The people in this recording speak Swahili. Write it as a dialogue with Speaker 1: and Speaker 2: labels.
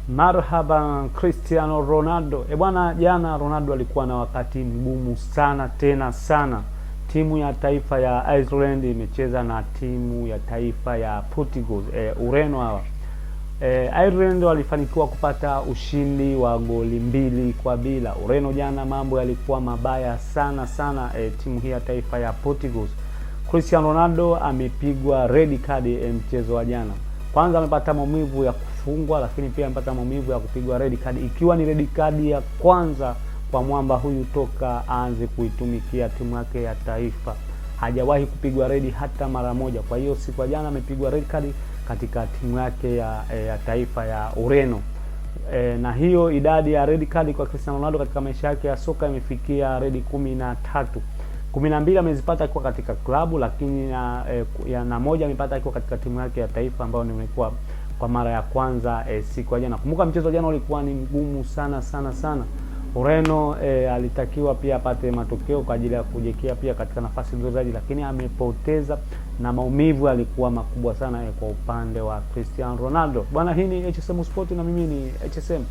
Speaker 1: Marhaba Cristiano Ronaldo. Bwana, jana Ronaldo alikuwa na wakati mgumu sana tena sana. Timu ya taifa ya Ireland imecheza na timu ya taifa ya Portugal, Ureno hawa. Ireland walifanikiwa kupata ushindi wa goli 2-0. Ureno jana mambo yalikuwa mabaya sana sana. Timu hii ya taifa ya Portugal, Cristiano Ronaldo amepigwa red card mchezo wa jana. Kwanza amepata maumivu ya kufungwa, lakini pia amepata maumivu ya kupigwa red card, ikiwa ni red card ya kwanza kwa mwamba huyu toka aanze kuitumikia timu yake ya taifa. Hajawahi kupigwa red hata mara moja. Kwa hiyo siku ya jana amepigwa red card katika timu yake ya taifa ya Ureno. Na hiyo idadi ya red card kwa Cristiano Ronaldo katika maisha yake ya soka imefikia red 13. 12 amezipata akiwa katika klabu, lakini na moja amepata akiwa katika timu yake ya taifa ambayo nimekuwa kwa mara ya kwanza siku ya jana. Kumbuka mchezo jana ulikuwa ni mgumu sana sana sana. Ureno alitakiwa pia apate matokeo kwa ajili ya kujiwekea pia katika nafasi nzuri zaidi, lakini amepoteza na maumivu yalikuwa makubwa sana kwa upande wa Cristiano Ronaldo. Bwana, hii ni HSM Sport na mimi ni HSM.